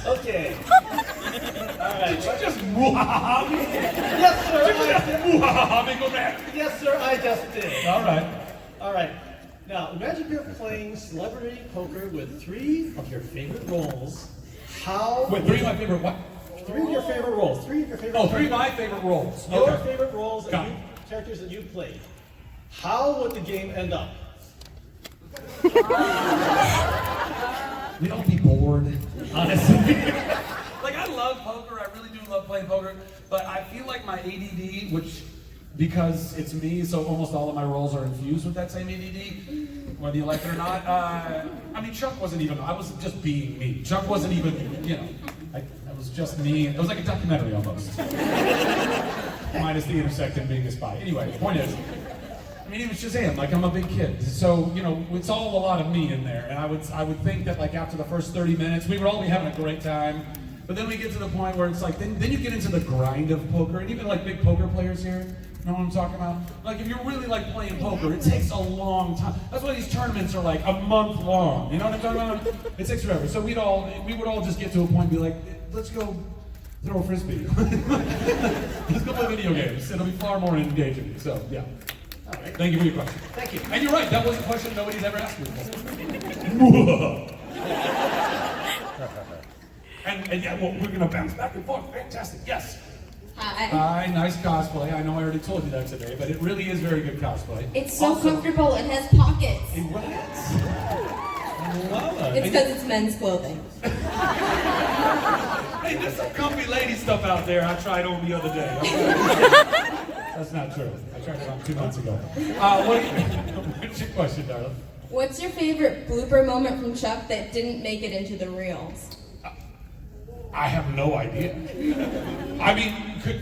Okay. All right. Did you just muhaha me? Yes, sir. Did you just muhaha me? Go back. Yes, sir. I just did. All right. All right. Now, imagine you're playing celebrity poker with 3 of your favorite roles. How? Wait, 3 of my favorite what? 3 of your favorite roles. 3 of your favorite. Oh, 3 of my favorite roles. Your Okay. favorite roles Got and it. characters that you played. How would the game end up? We'd all be bored, honestly. Like, I love poker. I really do love playing poker. But I feel like my ADD, which, because it's me, so almost all of my roles are infused with that same ADD, whether you like it or not. I mean, Chuck wasn't even, I was just being me. Chuck wasn't even, you know, I was just me. It was like a documentary almost. Minus the intersecting being a spy. Anyway, the point is, I mean, it was Shazam, like I'm a big kid. So, you know, it's all a lot of me in there. And I would think that like after the first 30 minutes, we would all be having a great time. But then we get to the point where it's like, then you get into the grind of poker. And even like big poker players here, you know what I'm talking about? Like if you're really like playing poker, it takes a long time. That's why these tournaments are like a month long. You know what I'm talking about? It takes forever. So we would all just get to a point and be like, let's go throw a frisbee. Let's go play video games. It'll be far more engaging. So, yeah. All right. Thank you for your question. Thank you. And you're right, that was a question nobody's ever asked me before. and yeah, well, we're gonna bounce back and forth. Fantastic. Yes. Hi, nice cosplay. I know I already told you that today, but it really is very good cosplay. It's so comfortable. It has pockets. What? I love it. It's because it's men's clothing. Hey, there's some comfy lady stuff out there I tried on the other day. That's not true. I tried it on 2 months ago. What's your question, darling? What's your favorite blooper moment from Chuck that didn't make it into the reels? I have no idea. I mean,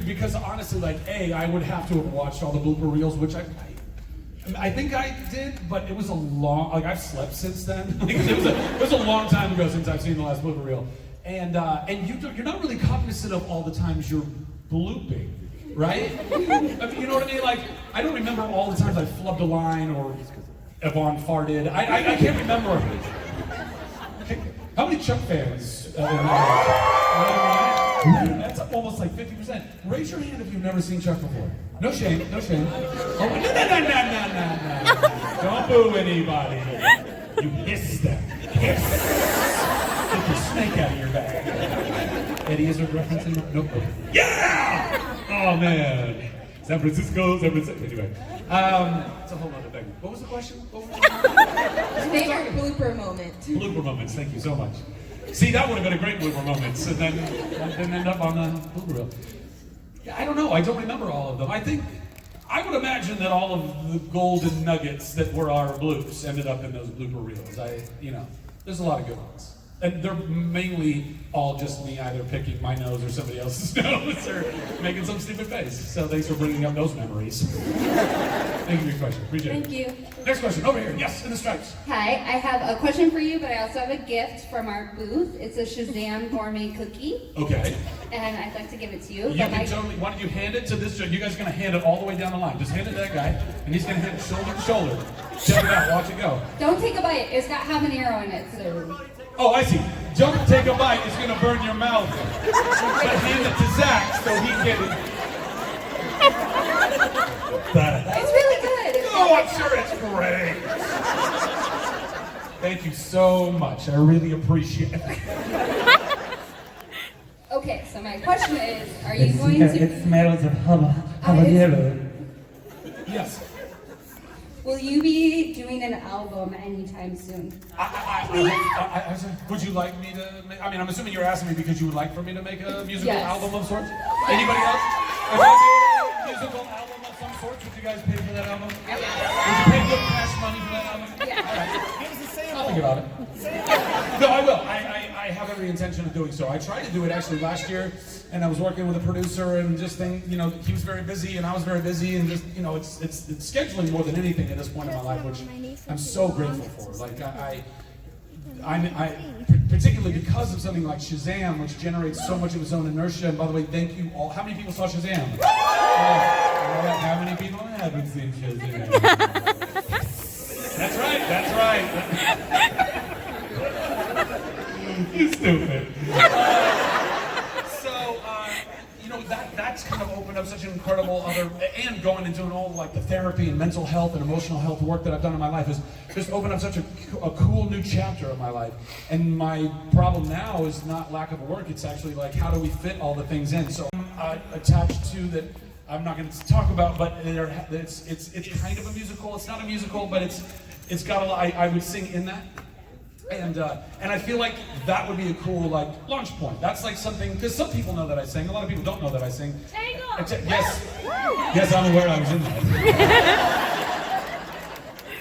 because honestly, like, I would have to have watched all the blooper reels, which I think I did, but it was a long, like, I've slept since then. Like, it was a long time ago since I've seen the last blooper reel. And you're not really cognizant of all the times you're blooping. Right? I mean, you know what I mean? Like, I don't remember all the times I flubbed a line or Yvonne farted. I can't remember. How many Chuck fans? That's almost like 50%. Raise your hand if you've never seen Chuck before. No shame, no shame. Oh, no. Don't boo anybody. You hiss them. Hiss. Get the snake out of your bag. Eddie is referencing? Nope. Yeah! Oh man, San Francisco. Anyway, it's a whole other thing. What was the question? Favorite blooper moment. Blooper moments. Thank you so much. See, that would have been a great blooper moments, and then end up on the blooper reel. Yeah, I don't know. I don't remember all of them. I would imagine that all of the golden nuggets that were our bloops ended up in those blooper reels. There's a lot of good ones. And they're mainly all just me either picking my nose or somebody else's nose or making some stupid face. So thanks for bringing up those memories. Thank you for your question. Appreciate it. Thank you. Next question, over here. Yes, in the stripes. Hi, I have a question for you, but I also have a gift from our booth. It's a Shazam gourmet cookie, Okay. and I'd like to give it to you. You can totally, why don't you hand it to this, you guys are going to hand it all the way down the line. Just hand it to that guy, and he's going to hand it shoulder to shoulder. Check it out, watch it go. Don't take a bite. It's got habanero in it, so... Oh, I see. Don't take a bite, it's going to burn your mouth. But hand it to Zach so he can... It's really good. Oh, I'm sure it's great. Thank you so much. I really appreciate it. Okay, so my question is, are you going to... It smells of habanero. Yes. Will you be doing an album anytime soon? Would you like me to make, I'm assuming you're asking me because you would like for me to make a musical Yes. album of sorts? Anybody else? If I made a musical album of some sort, would you guys pay for that album? Yep. Would you pay good cash money for that album? Yeah. All right. Give us a sample. I'll think about it. No, I will. I have every intention of doing so. I tried to do it actually last year, and I was working with a producer and just he was very busy and I was very busy, and just, it's scheduling more than anything at this point in my life, which I'm so grateful for. Like I particularly because of something like Shazam, which generates so much of its own inertia. And by the way, thank you all. How many people saw Shazam? How many people haven't seen Shazam? That's right. That's right. You stupid. that's kind of opened up such an incredible other, and going and doing all like the therapy and mental health and emotional health work that I've done in my life has just opened up such a cool new chapter of my life. And my problem now is not lack of work, it's actually like how do we fit all the things in. So I'm attached to that I'm not going to talk about, but it's kind of a musical. It's not a musical, but it's got a lot. I would sing in that. And I feel like that would be a cool like launch point. That's like something, because some people know that I sing. A lot of people don't know that I sing. Yes, I'm aware I was in that.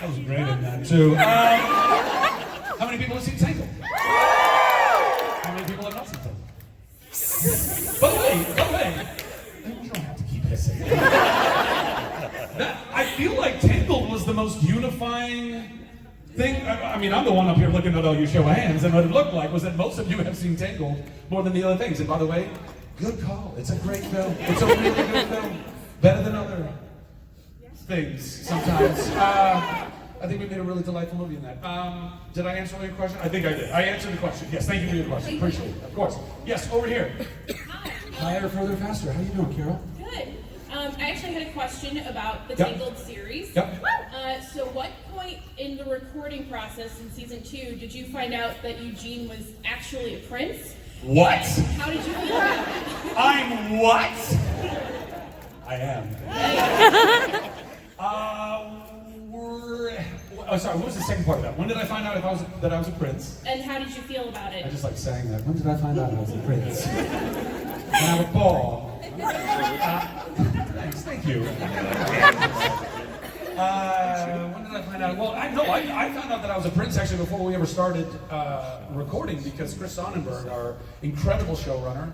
I was great in that too. How many people have seen Tangled? How many people have not seen Tangled? By the way, you don't have to keep hissing. I feel like Tangled was the most unifying thing. I mean, I'm the one up here looking at all your show of hands, and what it looked like was that most of you have seen Tangled more than the other things. And by the way, good call. It's a great film. It's a really good film. Better than other things sometimes. I think we made a really delightful movie in that. Did I answer all your question? I think I did. I answered the question. Yes, thank you for your question. Appreciate it. Of course. Yes, over here. Higher, further, faster. How you doing, Carol? Good. I actually had a question about the Tangled series. Yep. So what point in the recording process in season 2 did you find out that Eugene was actually a prince? What? How did you feel about it? I'm what? I am. Sorry, what was the second part of that? When did I find out that I was a prince? And how did you feel about it? I just like saying that. When did I find out I was a prince? When I was born. Thanks, thank you. When did I find out? Well, I found out that I was a prince actually before we ever started recording, because Chris Sonnenberg, our incredible showrunner,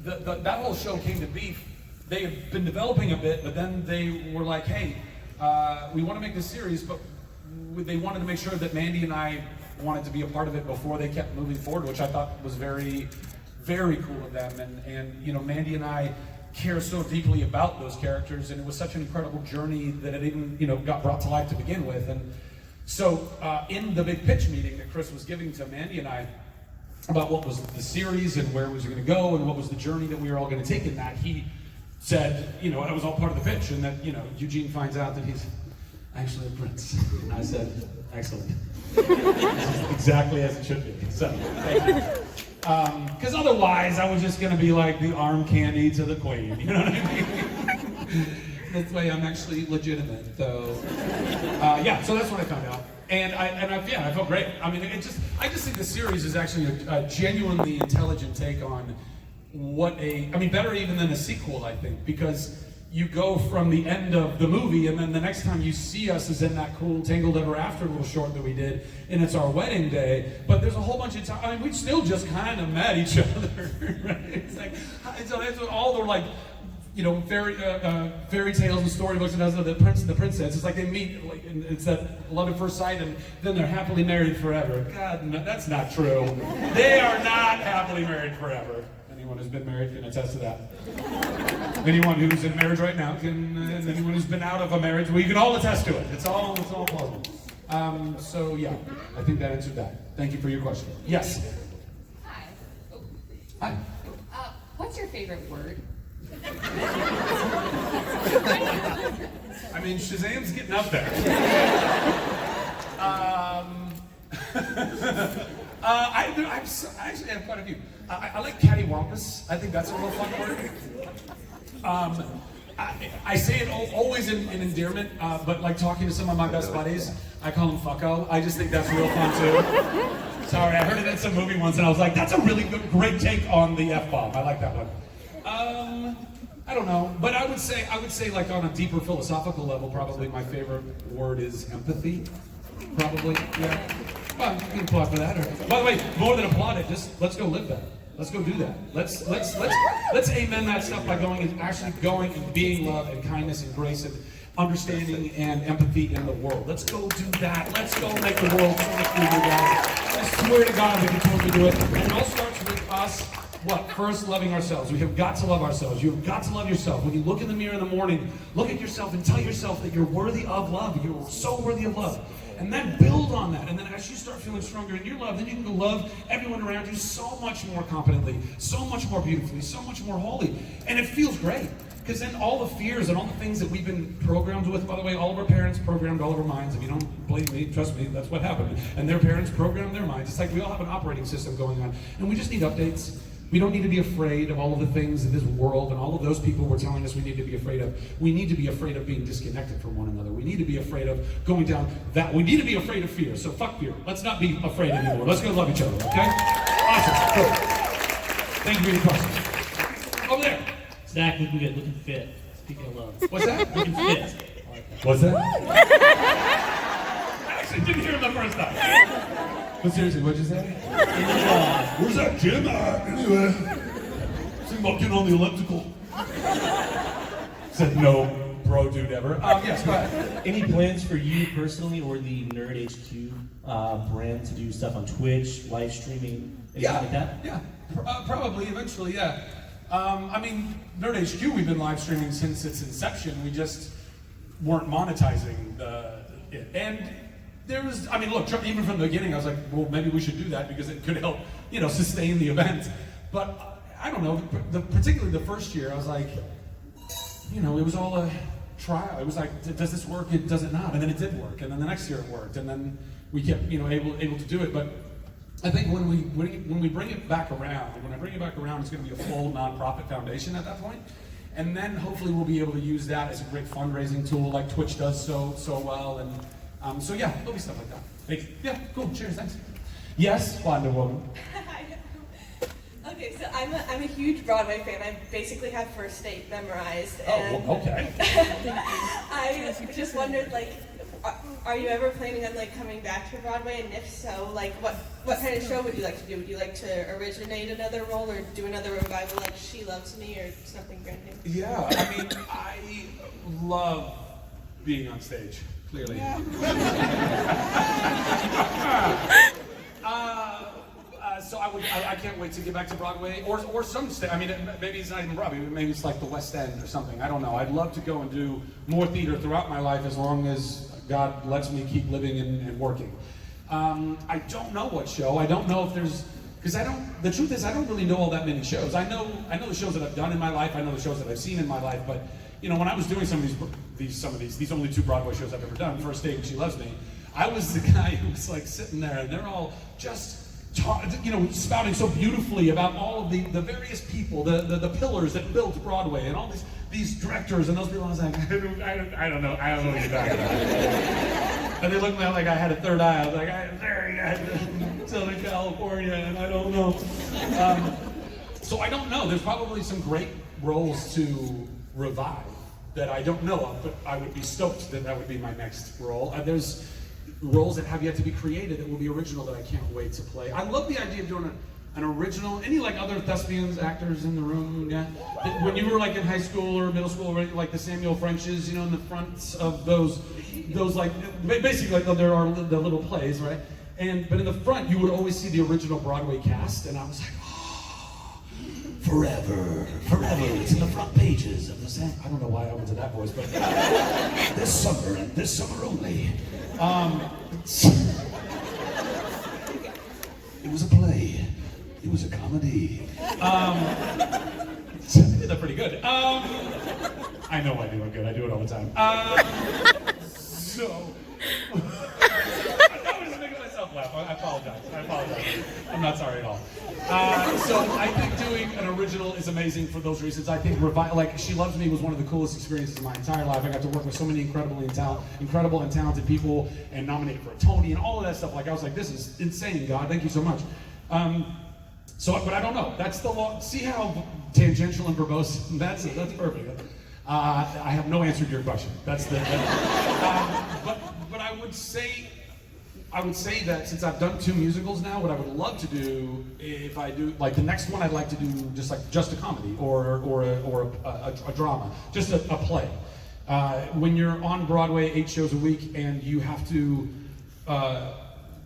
that whole show came to be. They had been developing a bit, but then they were like, hey, we want to make this series, but they wanted to make sure that Mandy and I wanted to be a part of it before they kept moving forward, which I thought was very, very cool of them. And you know, Mandy and I care so deeply about those characters, and it was such an incredible journey that it even, you know, got brought to life to begin with. And so in the big pitch meeting that Chris was giving to Mandy and I about what was the series and where it was going to go and what was the journey that we were all going to take in that, he said, you know, it was all part of the pitch, and that, you know, Eugene finds out that he's actually a prince. And I said, excellent. This is exactly as it should be. So, thank you. Because otherwise, I was just going to be like the arm candy to the queen. You know what I mean? This way, I'm actually legitimate. So, yeah. So that's what I found out, and I felt great. I mean, I just think the series is actually a genuinely intelligent take on better even than a sequel, I think, because you go from the end of the movie, and then the next time you see us is in that cool Tangled Ever After little short that we did, and it's our wedding day, but there's a whole bunch of time, I mean, we still just kind of met each other, right? It's like, so that's what all the, like, you know, fairy tales and storybooks and the prince and the princess, it's like they meet, like, and it's that love at first sight, and then they're happily married forever. God, no, that's not true. They are not happily married forever. Anyone who's been married can attest to that. Anyone who's in marriage right now can, and anyone who's been out of a marriage, we can all attest to it. It's all plausible. So yeah, I think that answered that. Thank you for your question. Yes. Hi. Hi. What's your favorite word? I mean, Shazam's getting up there. I actually have quite a few. I like cattywampus. I think that's a real fun word. I say it always in endearment, but like talking to some of my best buddies, I call them fucko. I just think that's real fun too. Sorry, I heard it in some movie once, and I was like, that's a really great take on the F-bomb. I like that one. I don't know, but I would say like on a deeper philosophical level, probably my favorite word is empathy. Probably, yeah. Well, you can applaud for that. Or, by the way, more than applaud it, just let's go live that. Let's go do that. Let's amen that stuff by going and being love and kindness and grace and understanding and empathy in the world. Let's go do that. Let's go make the world totally new, guys. I swear to God, we can totally do it. And it all starts with us. What? First, loving ourselves. We have got to love ourselves. You have got to love yourself. When you look in the mirror in the morning, look at yourself and tell yourself that you're worthy of love. You're so worthy of love. And then build on that. And then as you start feeling stronger in your love, then you can go love every everyone around you so much more competently, so much more beautifully, so much more holy. And it feels great. Because then all the fears and all the things that we've been programmed with, by the way, all of our parents programmed all of our minds. If you don't believe me, trust me, that's what happened. And their parents programmed their minds. It's like we all have an operating system going on. And we just need updates. We don't need to be afraid of all of the things in this world and all of those people were telling us we need to be afraid of. We need to be afraid of being disconnected from one another. We need to be afraid of going down that. We need to be afraid of fear. So fuck fear. Let's not be afraid anymore. Let's go love each other, okay? Awesome. Cool. Thank you for your question. Over there. Zach, looking good, looking fit. Speaking of love. What's that? Looking fit. I like that. What's that? I actually didn't hear him the first time. But seriously, what'd you say? Where's that gym at? Anyway, think about getting on the elliptical. Said no bro dude ever. Yes, go ahead. Any plans for you personally or the Nerd HQ brand to do stuff on Twitch, live streaming, anything like that? Yeah, probably eventually, yeah. I mean, Nerd HQ, we've been live streaming since its inception. We just weren't monetizing it. And there was, I mean, look, even from the beginning, I was like, well, maybe we should do that because it could help, sustain the event. But I don't know, particularly the first year, I was like, it was all a trial. It was like, does this work? Does it not? And then it did work. And then the next year it worked. And then we kept, able to do it. But I think when we bring it back around, it's going to be a full nonprofit foundation at that point. And then hopefully we'll be able to use that as a great fundraising tool like Twitch does so well. And so yeah, there'll be stuff like that. Thanks. Yeah, cool. Cheers. Thanks. Yes, Wonder Woman. Okay, so I'm a huge Broadway fan. I basically have First Date memorized. And Okay. I just wondered, are you ever planning on coming back to Broadway? And if so, what kind of show would you like to do? Would you like to originate another role or do another revival like She Loves Me or something brand new? Yeah, I mean, I love being on stage, clearly. So I can't wait to get back to Broadway or some stage. I mean, maybe it's not even Broadway. Maybe it's like the West End or something. I don't know. I'd love to go and do more theater throughout my life as long as God lets me keep living and working. I don't know what show. I don't know if there's, because the truth is I don't really know all that many shows. I know the shows that I've done in my life. I know the shows that I've seen in my life. But when I was doing some of these only 2 Broadway shows I've ever done, First Date and She Loves Me, I was the guy who was sitting there and they're all just spouting so beautifully about all of the various people, the pillars that built Broadway, and all these directors and those people. I was like, I don't know what you're talking about. And they looked at me like I had a third eye. I was like, I'm very Southern California, and I don't know. So I don't know. There's probably some great roles to revive that I don't know of, but I would be stoked that would be my next role. There's roles that have yet to be created that will be original that I can't wait to play. I love the idea of doing an original. Any other thespians, actors in the room? Yeah. When you were in high school or middle school, like the Samuel Frenches, in the fronts of those basically there are the little plays, right? But in the front you would always see the original Broadway cast, and I was like, forever, it's in the front pages of the Sam. I don't know why I went to that voice, but this summer and this summer only. It was a play. It was a comedy. I did that pretty good. I know I do it good. I do it all the time. So. I'm just making myself laugh. I apologize. I'm not sorry at all. So I think doing an original is amazing for those reasons. I think She Loves Me was one of the coolest experiences of my entire life. I got to work with so many incredible and talented people and nominated for a Tony and all of that stuff. I was like, this is insane, God. Thank you so much. But I don't know. That's the law. See how tangential and verbose? That's perfect. I have no answer to your question. But I would say that since I've done 2 musicals now, what I would love to do, if I do, the next one, I'd like to do just a comedy or a drama, just a play. When you're on Broadway 8 shows a week and you have to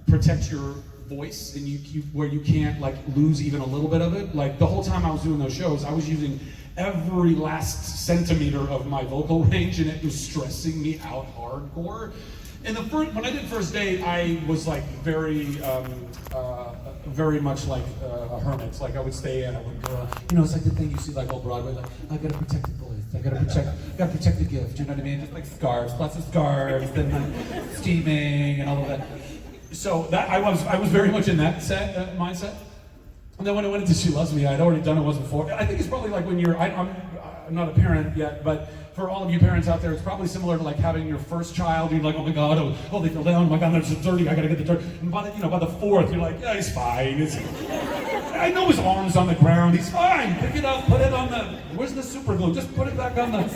protect your voice and where you can't lose even a little bit of it. The whole time I was doing those shows, I was using every last centimeter of my vocal range, and it was stressing me out hardcore. When I did first date, I was like very much like a hermit. Like I would stay and I would go, it's like the thing you see like old Broadway, like I gotta protect the boys, I gotta protect the gift. You know what I mean? Just like scarves, lots of scarves, then like steaming and all of that. So that I was very much in that mindset. And then when I went into She Loves Me, I'd already done It Wasn't For. I think it's probably like when I'm not a parent yet, but for all of you parents out there, it's probably similar to like having your first child. You're like, oh my God, oh they fell down. Oh my God, they're so dirty. I gotta get the dirt. And by the fourth, you're like, yeah, he's fine. I know his arm's on the ground. He's fine. Pick it up. Put it on where's the super glue? Just put it back on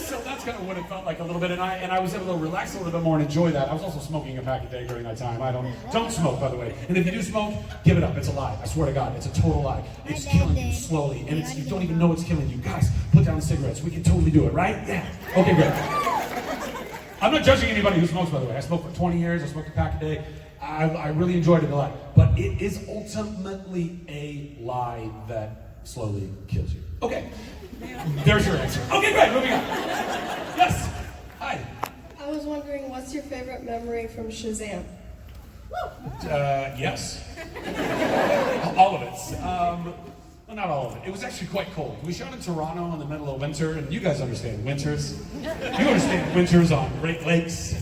So that's kind of what it felt like a little bit, and I was able to relax a little bit more and enjoy that. I was also smoking a pack a day during that time. I don't smoke, by the way. And if you do smoke, give it up. It's a lie. I swear to God, it's a total lie. It's killing you slowly, and you don't even know it's killing you. Guys, put down the cigarettes. We can totally do it, right? Yeah. Okay, great. I'm not judging anybody who smokes, by the way. I smoked for 20 years. I smoked a pack a day. I really enjoyed it a lot, but it is ultimately a lie that slowly kills you. Okay. There's your answer. Okay, great. Moving on. Yes. Hi. I was wondering, what's your favorite memory from Shazam? Yes. All of it. Well, not all of it. It was actually quite cold. We shot in Toronto in the middle of winter, and you guys understand winters. You understand winters on Great Lakes.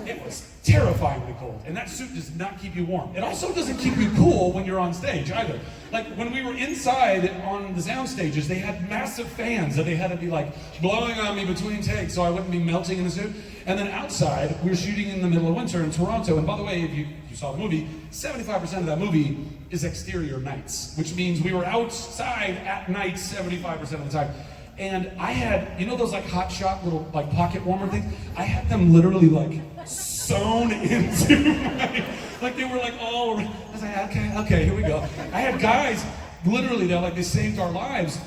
It was terrifyingly cold, and that suit does not keep you warm. It also doesn't keep you cool when you're on stage either. Like when we were inside on the sound stages, they had massive fans that they had to be like blowing on me between takes so I wouldn't be melting in the suit. And then outside, we were shooting in the middle of winter in Toronto. And by the way, if you saw the movie, 75% of that movie is exterior nights, which means we were outside at night 75% of the time. And I had, those like hot shot little like pocket warmer things? I had them literally like sewn into like they were like all around. I was like, okay, here we go. I had guys, literally, they saved our lives.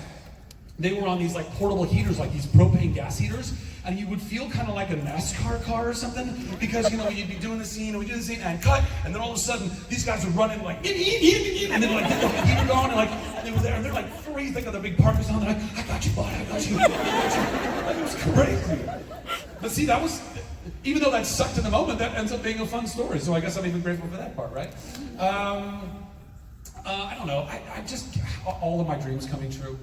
They were on these like portable heaters, like these propane gas heaters, and you would feel kind of like a NASCAR car or something, because you'd be doing the scene, and we do the scene, and cut, and then all of a sudden, these guys would run in like, and then like get the heater going, and like, they were there, and they're like freezing, they got their big parkas on, they're like, I got you, bud, I got you. Like, it was crazy. But see, that was, even though that sucked in the moment, that ends up being a fun story, so I guess I'm even grateful for that part, right? I don't know, I just, all of my dreams coming true.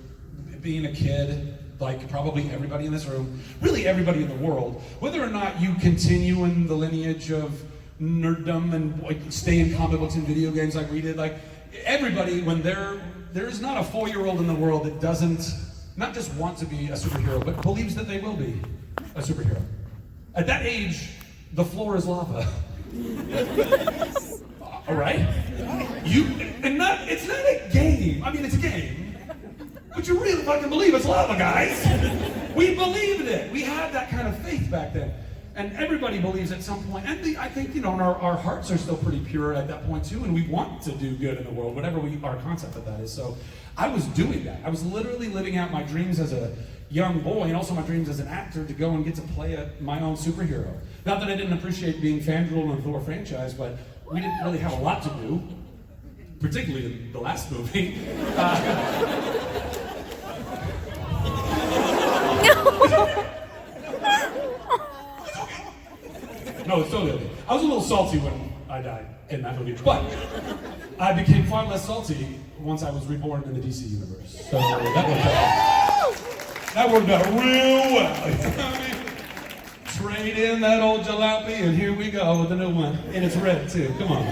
Being a kid, like probably everybody in this room, really everybody in the world, whether or not you continue in the lineage of nerddom and like stay in comic books and video games like we did, like everybody, when there's not a 4-year-old in the world that doesn't not just want to be a superhero, but believes that they will be a superhero. At that age, the floor is lava. All right? It's not a game. I mean, it's a game. But you really fucking believe it's lava, guys. We believed it. We had that kind of faith back then. And everybody believes at some point. And I think, our hearts are still pretty pure at that point too, and we want to do good in the world, whatever our concept of that is. So I was doing that. I was literally living out my dreams as a young boy, and also my dreams as an actor to go and get to play my own superhero. Not that I didn't appreciate being fangirl in the Thor franchise, but we didn't really have a lot to do, particularly in the last movie. No, it's totally okay. I was a little salty when I died in that movie, but I became far less salty once I was reborn in the DC universe. So that worked out. That worked out real well. Trade in that old jalopy, and here we go with a new one. And it's red, too. Come on.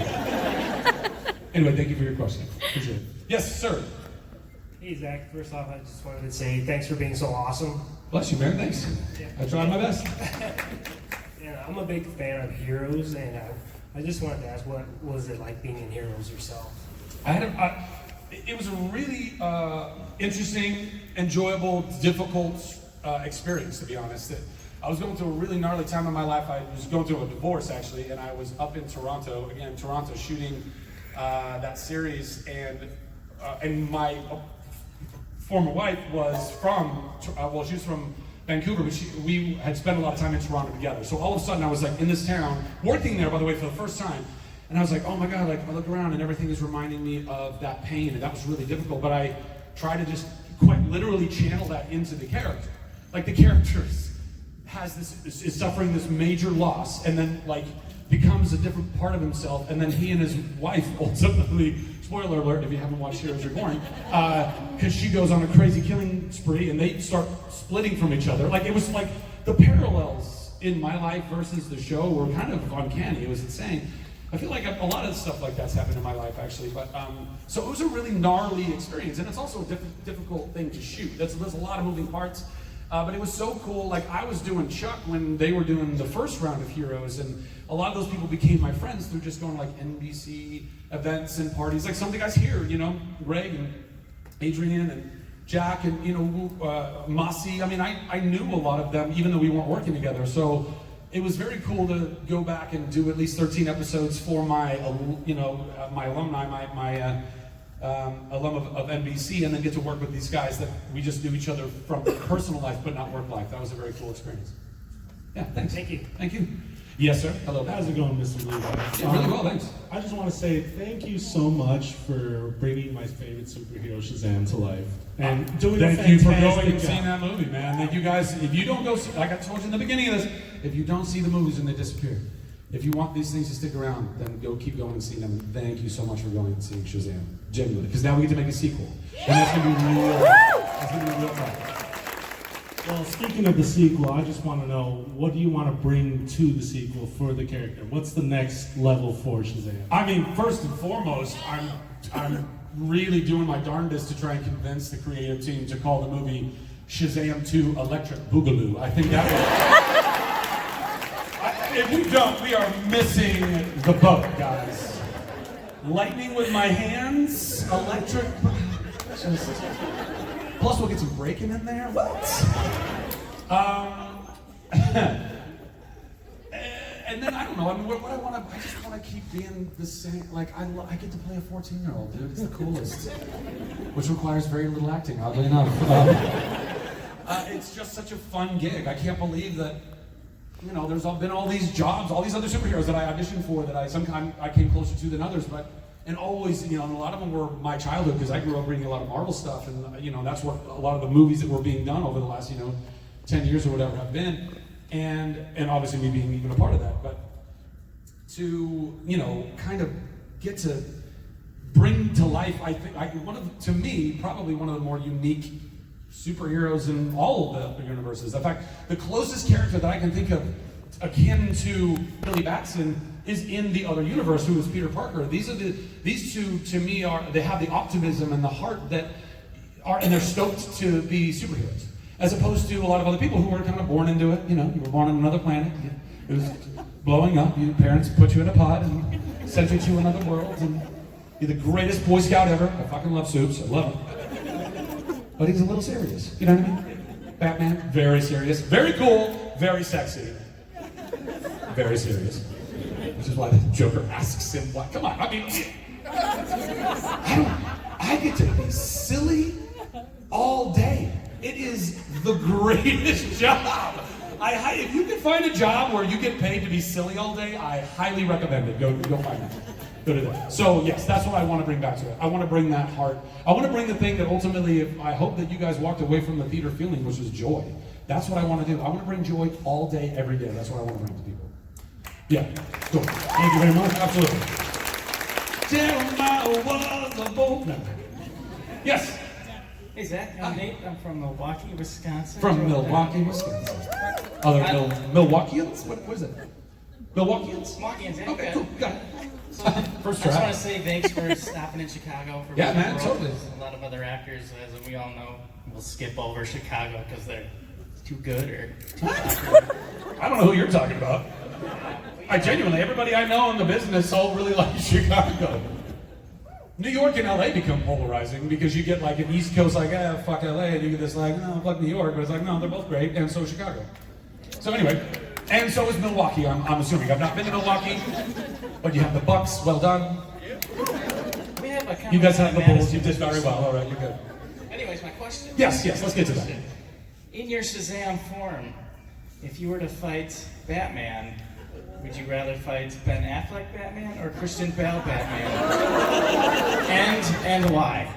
Anyway, thank you for your question. Appreciate it. Yes, sir. Hey, Zach. First off, I just wanted to say thanks for being so awesome. Bless you, man. Thanks. Yeah. I tried my best. Yeah, I'm a big fan of Heroes, and I just wanted to ask, what was it like being in Heroes yourself? It was a really interesting, enjoyable, difficult experience, to be honest. I was going through a really gnarly time in my life. I was going through a divorce, actually, and I was up in Toronto, shooting that series, and my former wife was from, she was from Vancouver, but we had spent a lot of time in Toronto together. So all of a sudden I was like in this town, working there, by the way, for the first time. And I was like, oh my God, like I look around and everything is reminding me of that pain, and that was really difficult. But I tried to just quite literally channel that into the character. Like the characters is suffering this major loss, and then like becomes a different part of himself, and then he and his wife ultimately, spoiler alert if you haven't watched Heroes You're Boring, because she goes on a crazy killing spree and they start splitting from each other. Like it was like the parallels in my life versus the show were kind of uncanny. It was insane. I feel like a lot of stuff like that's happened in my life actually, but so it was a really gnarly experience, and it's also a difficult thing to shoot. There's a lot of moving parts. But it was so cool. Like I was doing Chuck when they were doing the first round of Heroes, and a lot of those people became my friends through just going to like NBC events and parties. Like some of the guys here, you know, Greg and Adrian and Jack and Mossy. I mean, I knew a lot of them even though we weren't working together. So it was very cool to go back and do at least 13 episodes for my my alumni, my alum of NBC, and then get to work with these guys that we just knew each other from personal life but not work life. That was a very cool experience. Yeah, thanks. Thank you. Thank you. Yes, sir. Hello. How's it going, Mr. Levi? Yeah, really well, thanks. I just want to say thank you so much for bringing my favorite superhero Shazam to life and doing a Thank you for fantastic going and job. seeing that movie, man. Thank you guys. If you don't go, like I told you in the beginning of this, if you don't see the movies and they disappear, if you want these things to stick around, then go keep going and seeing them. Thank you so much for going and seeing Shazam. Genuinely, because now we get to make a sequel, and that's gonna be real. That's gonna be real fun. Well, speaking of the sequel, I just want to know, what do you want to bring to the sequel for the character? What's the next level for Shazam? I mean, first and foremost, I'm really doing my darndest to try and convince the creative team to call the movie Shazam 2 Electric Boogaloo. I think that would... if we don't, we are missing the boat, guys. Lightning with my hands, electric... Plus, we'll get some breaking in there. What? And then I don't know. I mean, what I want to—I just want to keep being the same. Like I get to play a 14-year-old, dude. It's the coolest, which requires very little acting, oddly enough. It's just such a fun gig. I can't believe that. You know, there's been all these jobs, all these other superheroes that I auditioned for that I came closer to than others, but. And always, you know, and a lot of them were my childhood because I grew up reading a lot of Marvel stuff, and you know, that's what a lot of the movies that were being done over the last 10 years or whatever have been, and obviously me being even a part of that. But to kind of get to bring to life, I think to me probably one of the more unique superheroes in all of the universes. In fact, the closest character that I can think of akin to Billy Batson is in the other universe, who is Peter Parker. These two to me they have the optimism and the heart and they're stoked to be superheroes, as opposed to a lot of other people who were kind of born into it. You know, you were born on another planet. It was blowing up. Your parents put you in a pod and sent you to another world, and you're the greatest Boy Scout ever. I fucking love Soups. I love him. But he's a little serious. You know what I mean? Batman, very serious, very cool, very sexy, very serious. Which is why the Joker asks him, "What? Come on, I mean, I get to be silly all day. It is the greatest job. If you can find a job where you get paid to be silly all day, I highly recommend it. Go find it. Go to that. So yes, that's what I want to bring back to it. I want to bring that heart. I want to bring the thing that ultimately, I hope that you guys walked away from the theater feeling, which is joy. That's what I want to do. I want to bring joy all day, every day. That's what I want to bring to people. Yeah, cool. Thank you very much. Absolutely. Jeremiah was a bold man. Yes. Hey Zach, I'm Nate. I'm from Milwaukee, Wisconsin. From Milwaukee, Wisconsin. Other Milwaukeeans? What is it? Milwaukeeans? Milwaukeeans, yeah. Okay, cool. Got it. So, First I just try. want to say thanks for stopping in Chicago. For Yeah, man, World. totally. A lot of other actors, as we all know, will skip over Chicago because they're too good or too popular. I don't know who you're talking about. I genuinely, everybody I know in the business all really like Chicago. New York and LA become polarizing because you get like an East Coast like, fuck LA, and you get this like, no, fuck New York, but it's like, no, they're both great, and so is Chicago. So anyway, and so is Milwaukee, I'm assuming. I've not been to Milwaukee, but you have the Bucks, well done. We have a You guys have the Bulls, Madison, you did very well, all right, you're good. Anyways, my question. Yes, let's get to that. In your Shazam form, if you were to fight Batman, would you rather fight Ben Affleck Batman or Christian Bale Batman? And why?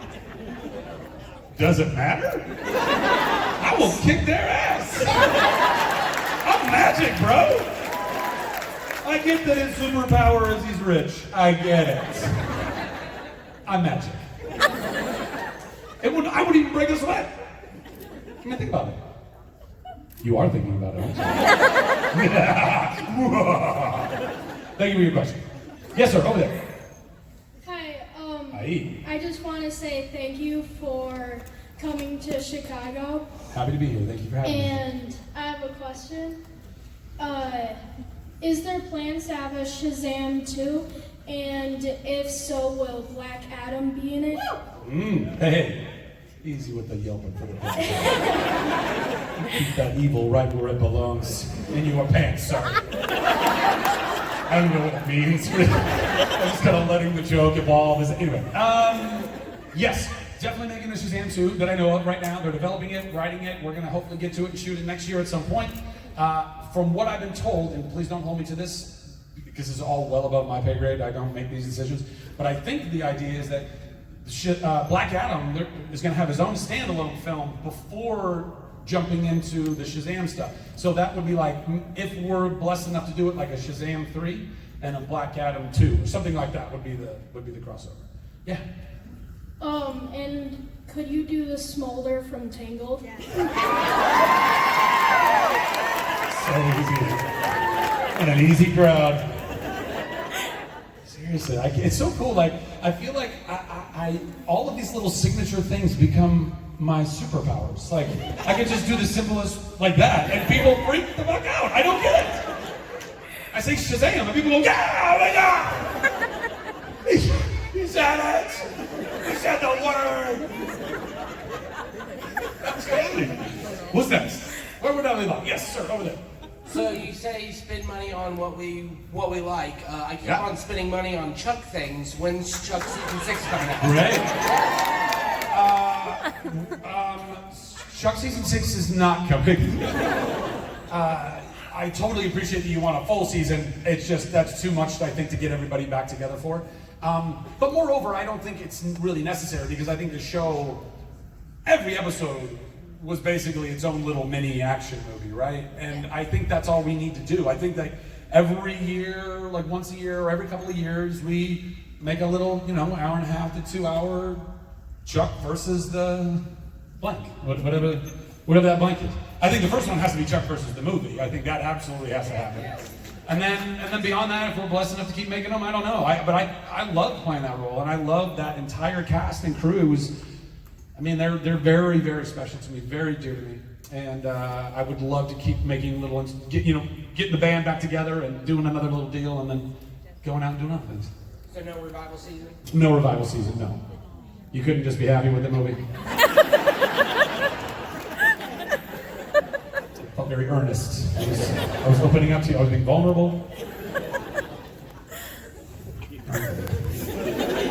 Does it matter? I will kick their ass. I'm magic, bro. I get that his superpower is he's rich. I get it. I'm magic. I wouldn't even break a sweat. I mean, think about it. You are thinking about it, aren't you? Thank you for your question. Yes, sir, over there. Hi, Hi. I just want to say thank you for coming to Chicago. Happy to be here. Thank you for having me. And I have a question. Is there plans to have a Shazam 2? And if so, will Black Adam be in it? Hey, easy with the yelping for the person. Keep that evil right where it belongs. In your pants, sir. I don't know what it means. I'm just kind of letting the joke evolve. Anyway, yes, definitely making a Shazam 2 that I know of right now. They're developing it, writing it. We're going to hopefully get to it and shoot it next year at some point. From what I've been told, and please don't hold me to this, because this is all well above my pay grade. I don't make these decisions. But I think the idea is that Black Adam is going to have his own standalone film before jumping into the Shazam stuff. So that would be like, if we're blessed enough to do it, like a Shazam 3 and a Black Adam 2, or something like that would be the crossover. Yeah. And could you do the Smolder from Tangled? So easy. And an easy crowd. Seriously, it's so cool. Like, I feel like I all of these little signature things become my superpowers. Like, I could just do the simplest like that, and people freak the fuck out. I don't get it. I say Shazam, and people go, yeah, oh my God! He said it! He said the word! That's crazy. What's next? Where would I leave off? Yes, sir, over there. So you say you spend money on what we like. I keep on spending money on Chuck things. When's Chuck season 6 coming out? Chuck season 6 is not coming. I totally appreciate that you want a full season. It's just that's too much, I think, to get everybody back together for. But moreover, I don't think it's really necessary because I think the show, every episode was basically its own little mini action movie, right? And I think that's all we need to do. I think that every year, like once a year or every couple of years, we make a little, hour and a half to 2 hour Chuck versus the blank, whatever that blank is. I think the first one has to be Chuck versus the movie. I think that absolutely has to happen. And then beyond that, if we're blessed enough to keep making them, I don't know. But I love playing that role, and I love that entire cast and crew. They're very, very special to me, very dear to me, and I would love to keep making little ones, getting the band back together and doing another little deal, and then going out and doing other things. So no revival season? No revival season, no. You couldn't just be happy with the movie. I felt very earnest. I was opening up to you. I was being vulnerable.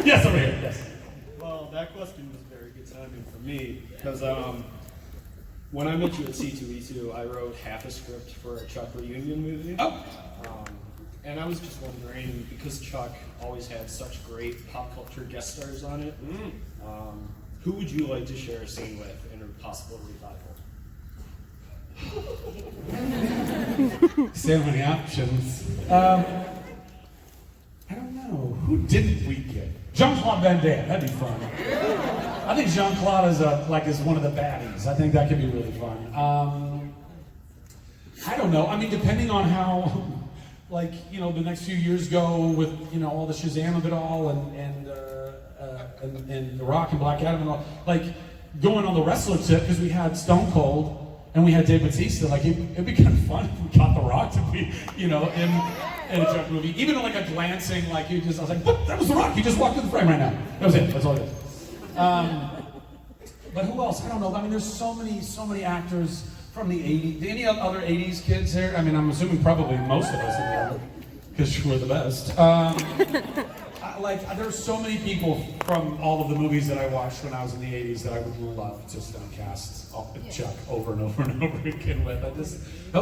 Yes, over here. Yes. Well, that question was very good timing for me because when I met you at C2E2, I wrote half a script for a Chuck reunion movie. Oh. And I was just wondering, because Chuck always had such great pop culture guest stars on it, who would you like to share a scene with in a possible revival? So many options. I don't know. Who didn't we get? Jean-Claude Van Damme. That'd be fun. I think Jean-Claude is one of the baddies. I think that could be really fun. I don't know. Depending on how, the next few years go with, all the Shazam of it all and The Rock and Black Adam and all, going on the wrestler tip, because we had Stone Cold and we had Dave Bautista, it'd be kind of fun if we got The Rock to be, in a Chuck movie. Even a glancing, I was like, what? That was The Rock. He just walked in the frame right now. That was it. That's all it is. But who else? I don't know. There's so many actors from the 80s. Any other 80s kids here? I'm assuming probably most of us, because we're the best. There's so many people from all of the movies that I watched when I was in the 80s that I would love to cast Chuck over and over and over again with. That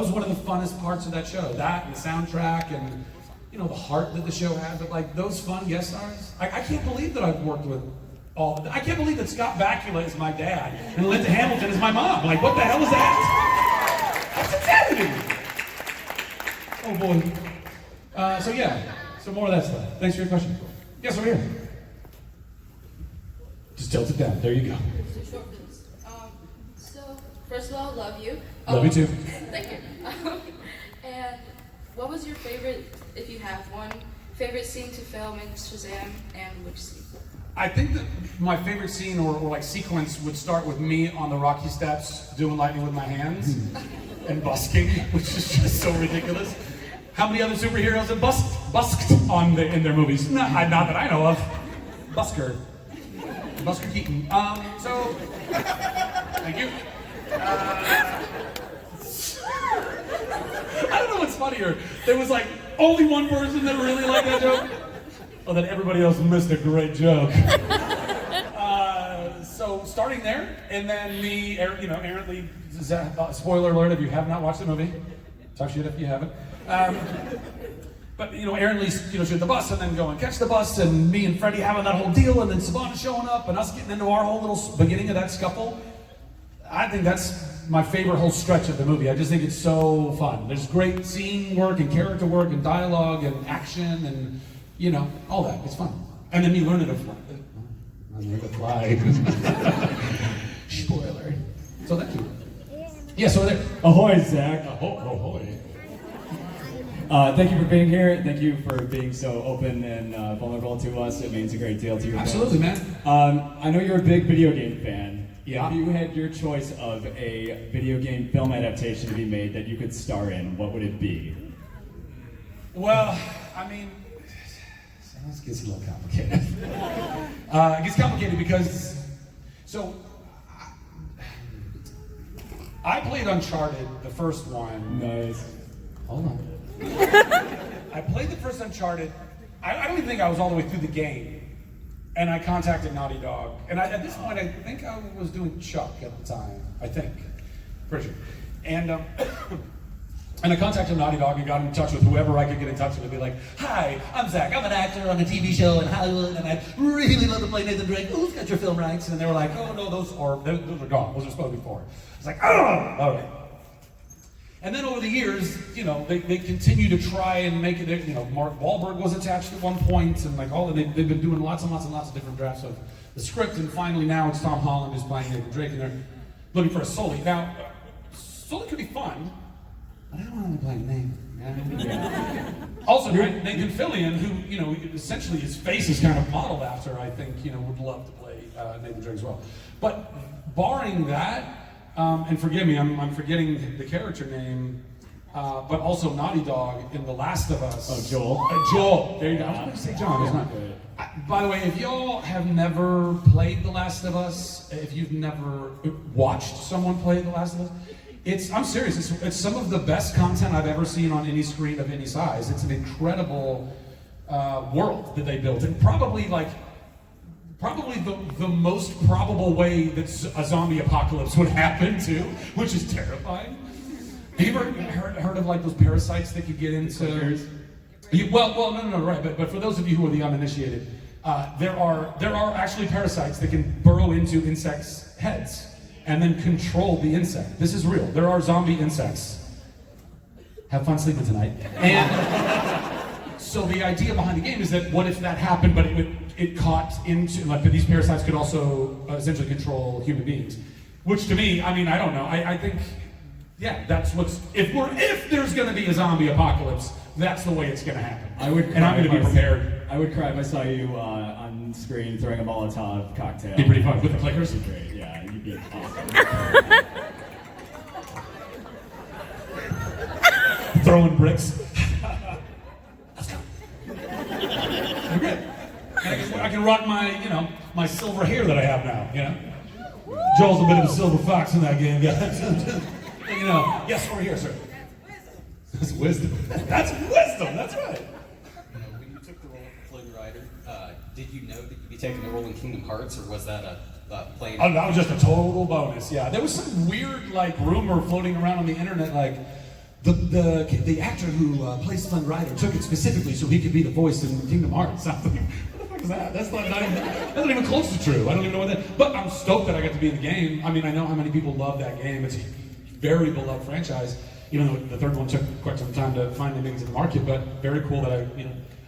was one of the funnest parts of that show. That and the soundtrack and the heart that the show had. But those fun guest stars, I can't believe that I've worked with all of them. I can't believe that Scott Bakula is my dad and Linda Hamilton is my mom. What the hell is that? That's insanity. Oh boy. So yeah, so more of that stuff. Thanks for your question. Yes, over here. Just tilt it down. There you go. So, first of all, love you. Love you too. Thank you. And what was your favorite, if you have one, favorite scene to film in Shazam, and which scene? I think that my favorite scene or like sequence would start with me on the Rocky steps doing lightning with my hands and busking, which is just so ridiculous. How many other superheroes have busked in their movies? Not that I know of. Busker Keaton. So, thank you. I don't know what's funnier. There was like only one person that really liked that joke, or that everybody else missed a great joke. So starting there, and then me, errantly, spoiler alert if you have not watched the movie, talk shit if you haven't. But errantly, shoot the bus and then go and catch the bus, and me and Freddie having that whole deal, and then Savannah showing up, and us getting into our whole little beginning of that scuffle. I think that's my favorite whole stretch of the movie. I just think it's so fun. There's great scene work and character work and dialogue and action and all that. It's fun. And then me learning to fly. Spoiler. So thank you. Yes, over there. Ahoy, Zach. Ahoy. Thank you for being here. Thank you for being so open and vulnerable to us. It means a great deal to you. Absolutely, man. I know you're a big video game fan. Yeah. If you had your choice of a video game film adaptation to be made that you could star in, what would it be? Well, I mean, this gets a little complicated. It gets complicated because, I played Uncharted, the first one. Nice. Hold on. I played the first Uncharted. I don't even think I was all the way through the game. And I contacted Naughty Dog. And at this point, I think I was doing Chuck at the time. I think. Pretty sure. And I contacted Naughty Dog and got in touch with whoever I could get in touch with and be like, "Hi, I'm Zach. I'm an actor on a TV show in Hollywood, and I'd really love to play Nathan Drake. Who's got your film rights?" And they were like, "Oh, no, those are gone. Those are spoken for." I was like, "Oh, all right." And then over the years, they continue to try and make it. Mark Wahlberg was attached at one point, and they've been doing lots and lots and lots of different drafts of the script, and finally now it's Tom Holland who's playing Nathan Drake, and they're looking for a Sully. Now, Sully could be fun, but I don't want to play Nathan. Also, Nathan Fillion, who essentially his face is kind of modeled after, I think would love to play Nathan Drake as well. But barring that. And forgive me, I'm forgetting the character name, but also Naughty Dog in The Last of Us. Oh, Joel. Joel. There you go. I was going to say John. It's not good. By the way, if y'all have never played The Last of Us, if you've never watched someone play The Last of Us, I'm serious. It's some of the best content I've ever seen on any screen of any size. It's an incredible world that they built, and probably the most probable way that a zombie apocalypse would happen too, which is terrifying. Have you ever heard of those parasites that could get into? No, right. But for those of you who are the uninitiated, there are actually parasites that can burrow into insects' heads and then control the insect. This is real. There are zombie insects. Have fun sleeping tonight. And so the idea behind the game is that what if that happened, but it caught into, these parasites could also essentially control human beings. Which to me, I don't know. I think, that's if there's going to be a zombie apocalypse, that's the way it's going to happen. I'm going to be prepared. I would cry if I saw you on screen throwing a Molotov cocktail. Be pretty fun with the clickers. Great, yeah, you'd be awesome. Throwing bricks. Let's go. We're good. I can rock my silver hair that I have now. Joel's a bit of a silver fox in that game, guys. Yes, over here, sir. That's wisdom. That's wisdom. That's right. When you took the role of Flynn Rider, did you know that you'd be taking the role in Kingdom Hearts, or was that a play? Oh, that was just a total bonus. Yeah, there was some weird rumor floating around on the internet, the actor who plays Flynn Rider took it specifically so he could be the voice in Kingdom Hearts. I was like, what the fuck is that? That's not even close to true. I don't even know what that. But I'm stoked that I got to be in the game. I know how many people love that game. It's a very beloved franchise. even though the third one took quite some time to finally make it to the market, but very cool that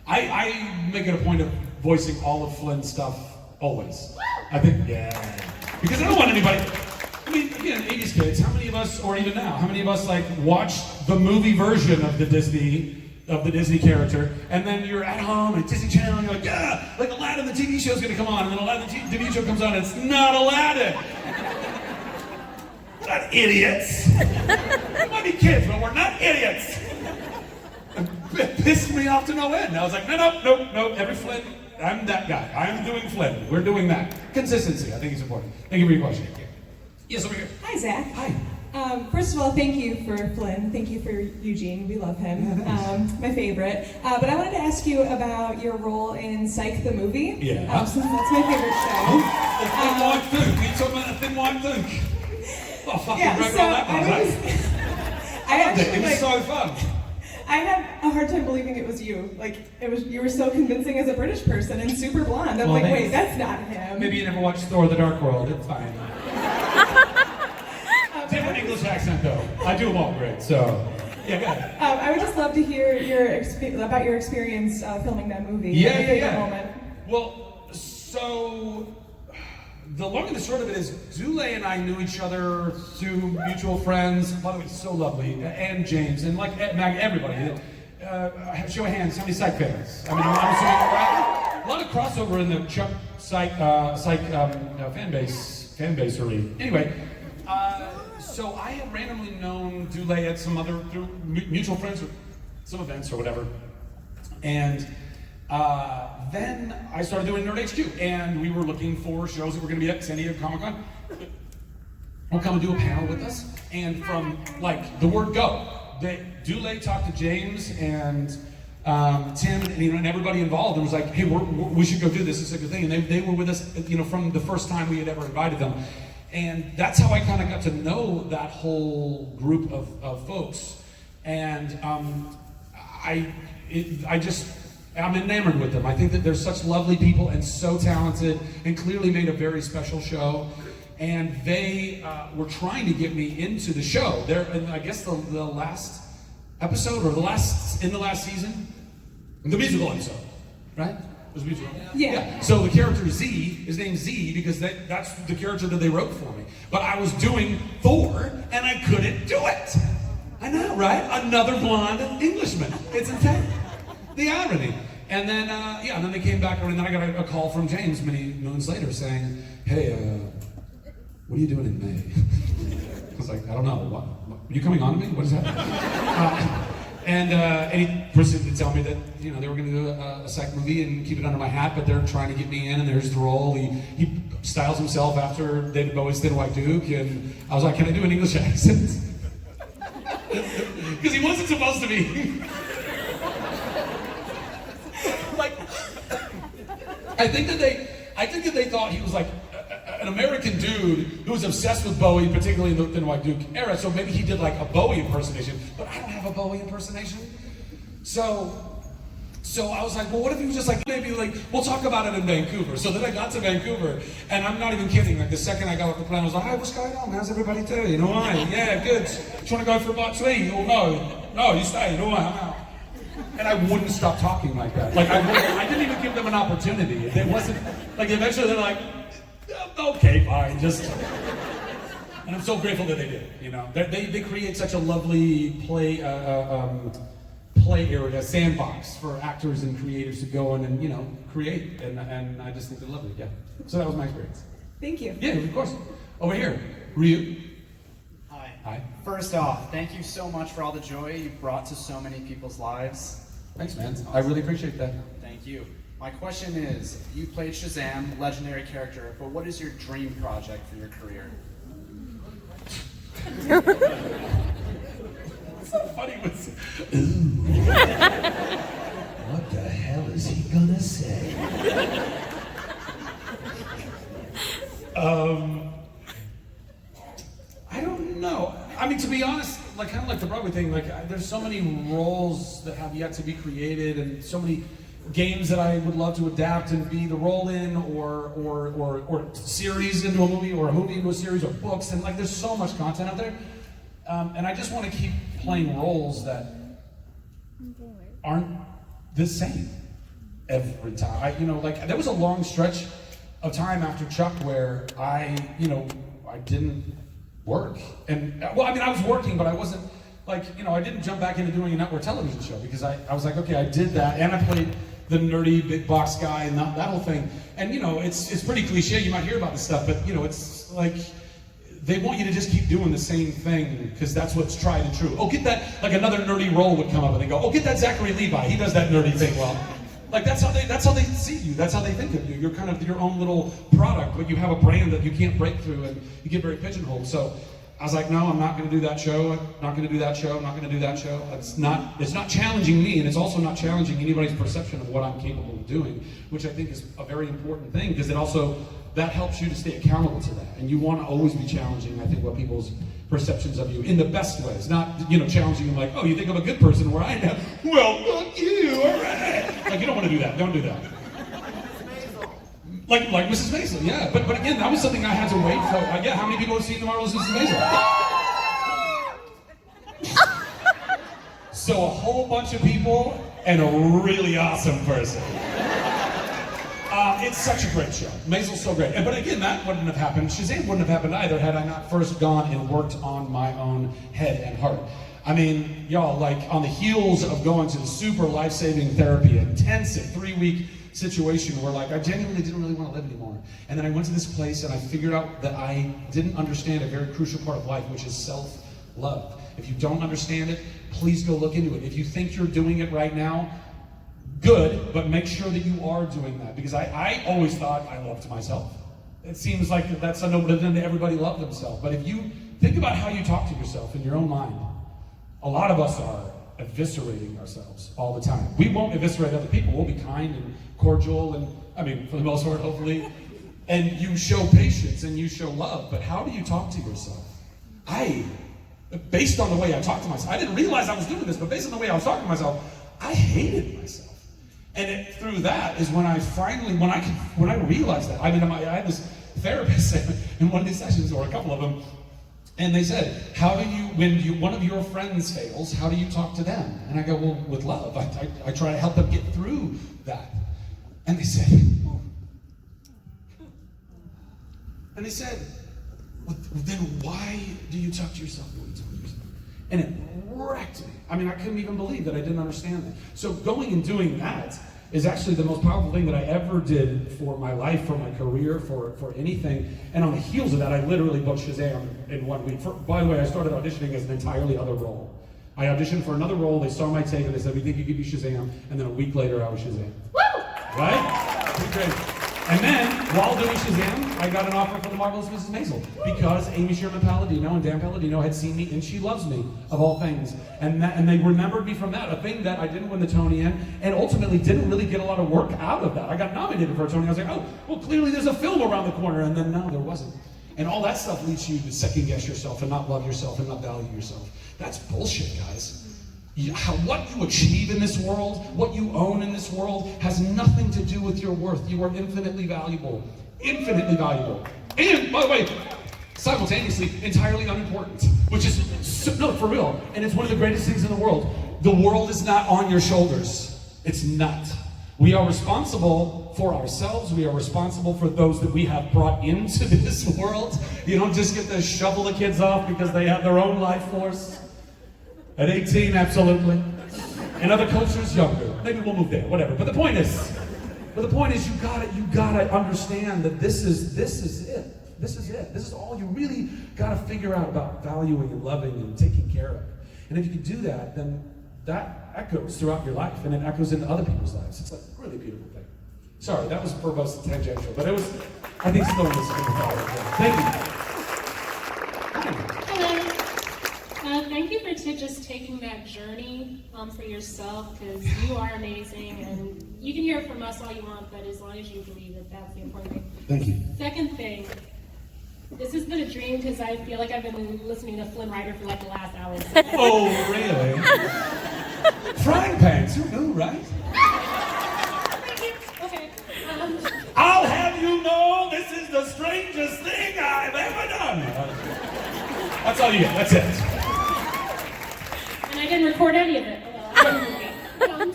I make it a point of voicing all of Flynn's stuff always. I think, because I don't want anybody, I mean, again, 80s kids, how many of us, or even now, how many of us like watched the movie version of the Disney character, and then you're at home and Disney Channel, and you're like, yeah, like Aladdin, the TV show's gonna come on, and then Aladdin, the TV show comes on, and it's not Aladdin. We're not idiots. We might be kids, but we're not idiots. It pissed me off to no end. I was like, no, every Flynn, I'm that guy. I'm doing Flynn. We're doing that. Consistency, I think is important. Thank you for your question. Yes, over here. Hi, Zach. Hi. First of all, thank you for Flynn. Thank you for Eugene. We love him. My favorite. But I wanted to ask you about your role in Psych the movie. Yeah. Since that's my favorite show. The thin white thing. We talking about the thin white thing. Oh, fucking it was so fun. I had a hard time believing it was you. Like, you were so convincing as a British person and super blonde. I'm like, wait, that's not him. Maybe you never watched Thor: The Dark World. It's fine. Different English accent though. I do them all great. So, yeah, go ahead. I would just love to hear about your experience filming that movie. Yeah. Moment. Well, so the long and the short of it is, Dule and I knew each other through mutual friends. By the way, so lovely, and James, and like everybody. Show of hands, how many Psych fans? I mean, I'm assuming, right? A lot of crossover in the Chuck Psych fan basery. Anyway, so I had randomly known Dule at some other through mutual friends, or some events or whatever, and. Then I started doing Nerd HQ, and we were looking for shows that were going to be at San Diego Comic-Con. Will come and do a panel with us, and from like the word go, Dule talked to James and Tim and everybody involved, and was like, "Hey, we should go do this. It's a good thing." And they were with us, from the first time we had ever invited them, and that's how I kind of got to know that whole group of folks, and I'm enamored with them. I think that they're such lovely people and so talented, and clearly made a very special show. And they were trying to get me into the show. I guess the last episode, or in the last season, the musical episode, right? It was a musical. Yeah. So the character Z, his name's Z because that's the character that they wrote for me. But I was doing Thor, and I couldn't do it. I know, right? Another blonde Englishman. It's intense. The irony. And then, and then they came back, and then I got a call from James many moons later saying, "Hey, what are you doing in May?" I was like, "I don't know. What? Are you coming on to me? What is that?" And he proceeded to tell me that they were going to do a Psych movie and keep it under my hat, but they're trying to get me in, and there's the role. He styles himself after David Bowie's Thin White Duke, and I was like, "Can I do an English accent?" Because he wasn't supposed to be. I think that they thought he was like an American dude who was obsessed with Bowie, particularly in the Thin White Duke era. So maybe he did like a Bowie impersonation, but I don't have a Bowie impersonation. So I was like, well, what if he was just like, maybe like, we'll talk about it in Vancouver. So then I got to Vancouver, and I'm not even kidding. Like the second I got off the plane, I was like, "Hi, what's going on? How's everybody doing? All right, yeah, good. You want to go for a bite to eat? Oh no, you stay. All right, I'm out." And I wouldn't stop talking like that. Like I didn't even give them an opportunity. It wasn't like eventually they're like, "Okay, fine, just." And I'm so grateful that they did. They create such a lovely play area, sandbox for actors and creators to go in and create. And I just think they're lovely. Yeah. So that was my experience. Thank you. Yeah, of course. Over here, Ryu. Hi. First off, thank you so much for all the joy you've brought to so many people's lives. Thanks, man. I really appreciate that. Thank you. My question is, you played Shazam, legendary character, but what is your dream project for your career? It's so funny. Ooh. What the hell is he gonna say? I don't know. I mean, to be honest, like kind of like the Broadway thing, like there's so many roles that have yet to be created, and so many games that I would love to adapt and be the role in, or series into a movie, or a movie into a series, or books, and like there's so much content out there, and I just want to keep playing roles that aren't the same every time. There was a long stretch of time after Chuck where I didn't work. And, I was working, but I wasn't, I didn't jump back into doing a network television show because I was like, okay, I did that, and I played the nerdy big box guy and that whole thing. And, it's pretty cliche, you might hear about this stuff, but, it's like, they want you to just keep doing the same thing because that's what's tried and true. Oh, get that, another nerdy role would come up and they go, oh, get that Zachary Levi, he does that nerdy thing well. That's how they see you. That's how they think of you. You're kind of your own little product, but you have a brand that you can't break through, and you get very pigeonholed. So I was like, no, I'm not going to do that show. I'm not going to do that show. I'm not going to do that show. It's not challenging me, and it's also not challenging anybody's perception of what I'm capable of doing, which I think is a very important thing because that helps you to stay accountable to that. And you want to always be challenging, I think, what people's perceptions of you in the best ways, not challenging them like, oh, you think I'm a good person where I am? Well, fuck you, all right. You don't want to do that. Don't do that. Like Mrs. Maisel, yeah. But again, that was something I had to wait for. Yeah, how many people have seen The Marvelous Mrs. Maisel? So a whole bunch of people and a really awesome person. It's such a great show. Maisel's so great. But again, that wouldn't have happened. Shazam wouldn't have happened either had I not first gone and worked on my own head and heart. I mean, y'all, on the heels of going to the super life-saving therapy, intensive 3-week situation where I genuinely didn't really want to live anymore. And then I went to this place and I figured out that I didn't understand a very crucial part of life, which is self-love. If you don't understand it, please go look into it. If you think you're doing it right now, good, but make sure that you are doing that. Because I always thought I loved myself. It seems like that's a no-brainer to everybody love themselves. But if you think about how you talk to yourself in your own mind, a lot of us are eviscerating ourselves all the time. We won't eviscerate other people. We'll be kind and cordial and, for the most part, hopefully. And you show patience and you show love. But how do you talk to yourself? Based on the way I talk to myself, I didn't realize I was doing this, but based on the way I was talking to myself, I hated myself. And through that is when I finally, when I realized that. I had this therapist in one of these sessions, or a couple of them, and they said, when one of your friends fails, how do you talk to them? And I go, well, with love. I try to help them get through that. And they said, well, then why do you talk to yourself the way you talk to yourself? And it wrecked me. I couldn't even believe that I didn't understand that. So going and doing that is actually the most powerful thing that I ever did for my life, for my career, for anything. And on the heels of that, I literally booked Shazam in 1 week. By the way, I started auditioning as an entirely other role. I auditioned for another role, they saw my tape, and they said, we think you could be Shazam. And then a week later, I was Shazam. Woo! Right? Pretty great. And then, while doing Shazam, I got an offer for The Marvelous Mrs. Maisel because Amy Sherman-Palladino and Dan Palladino had seen me, and she loves me, of all things. And they remembered me from that, a thing that I didn't win the Tony in, and ultimately didn't really get a lot of work out of that. I got nominated for a Tony. I was like, oh, well, clearly there's a film around the corner, and then no, there wasn't. And all that stuff leads you to second-guess yourself and not love yourself and not value yourself. That's bullshit, guys. What you achieve in this world, what you own in this world, has nothing to do with your worth. You are infinitely valuable. Infinitely valuable. And, by the way, simultaneously, entirely unimportant. Which is, no, for real. And it's one of the greatest things in the world. The world is not on your shoulders. It's not. We are responsible for ourselves. We are responsible for those that we have brought into this world. You don't just get to shovel the kids off because they have their own life force. At 18, absolutely. In other cultures, younger. Maybe we'll move there, whatever. But the point is, you gotta understand that this is it. This is it. This is all you really gotta figure out about valuing and loving and taking care of. And if you can do that, then that echoes throughout your life, and it echoes into other people's lives. It's a really beautiful thing. Sorry, that was verbose and tangential, but it was, I think, still in this Thank you. Thank you for just taking that journey for yourself, because you are amazing, and you can hear it from us all you want, but as long as you believe it, that's the important thing. Thank you. Second thing, this has been a dream because I feel like I've been listening to Flynn Rider for like the last hour. Oh, really? Frying pans, who knew, right? Thank you. Okay. I'll have you know this is the strangest thing I've ever done. That's all you get, that's it. record any of it.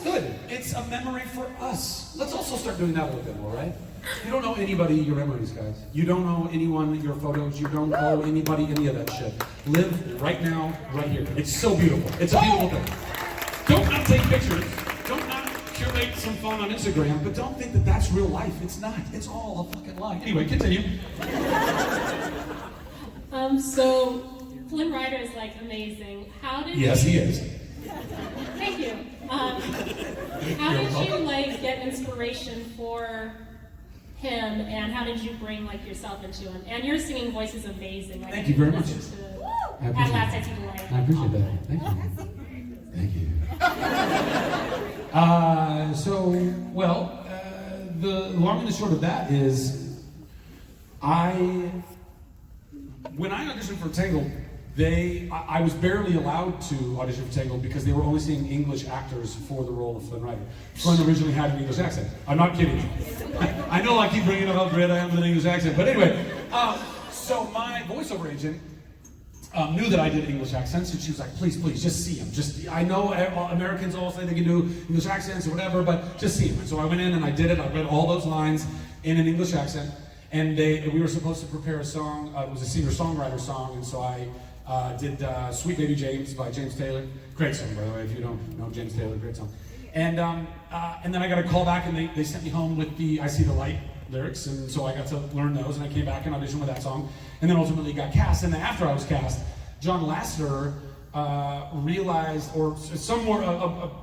Good. It's a memory for us. Let's also start doing that a little bit more, right? You don't know anybody your memories, guys. You don't know anyone your photos. You don't owe anybody any of that shit. Live right now, right here. It's so beautiful. It's a beautiful thing. Don't not take pictures. Don't not curate some fun on Instagram, but don't think that that's real life. It's not. It's all a fucking lie. Anyway, continue. So Flynn Rider is like amazing. How did Yes, he is. Thank you. How did you like get inspiration for him, and how did you bring like yourself into him? And your singing voice is amazing. Like, Thank you very much. I appreciate that. Thank you. Thank you. The long and the short of that is, when I auditioned for Tangled, I was barely allowed to audition for Tangled because they were only seeing English actors for the role of Flynn Rider. Flynn originally had an English accent. I'm not kidding you. I know I keep bringing up how great I am with an English accent, but anyway, so my voiceover agent knew that I did English accents, and she was like, please, just see him. I know Americans all say they can do English accents or whatever, but just see him. And so I went in and I did it. I read all those lines in an English accent, and we were supposed to prepare a song. It was a singer-songwriter song, and so I did Sweet Baby James by James Taylor. Great song, by the way, if you don't know James Taylor, great song. And then I got a call back, and they sent me home with the I See the Light lyrics, and so I got to learn those, and I came back and auditioned with that song, and then ultimately got cast. And then after I was cast, John Lasseter realized, or some more,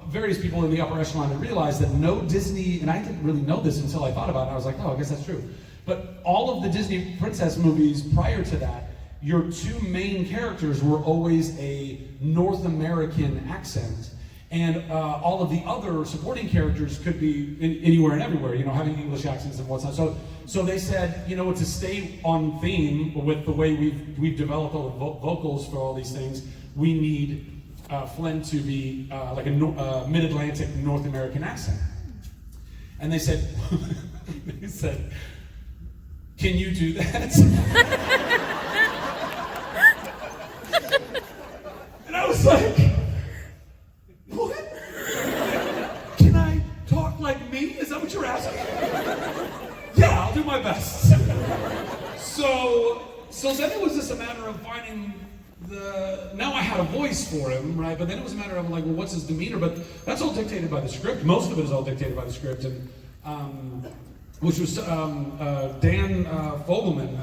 various people in the upper echelon had realized that no Disney, and I didn't really know this until I thought about it, I was like, oh, I guess that's true. But all of the Disney princess movies prior to that, your two main characters were always a North American accent, and all of the other supporting characters could be anywhere and everywhere, having English accents and whatnot. So they said, to stay on theme with the way we've developed all the vocals for all these things, we need Flynn to be like a mid-Atlantic North American accent. And they said, can you do that? And I was like, what? Can I talk like me? Is that what you're asking? Yeah, I'll do my best. So then it was just a matter of finding now I had a voice for him, right? But then it was a matter of like, well, what's his demeanor? But that's all dictated by the script. Most of it is all dictated by the script, and which was Dan Fogelman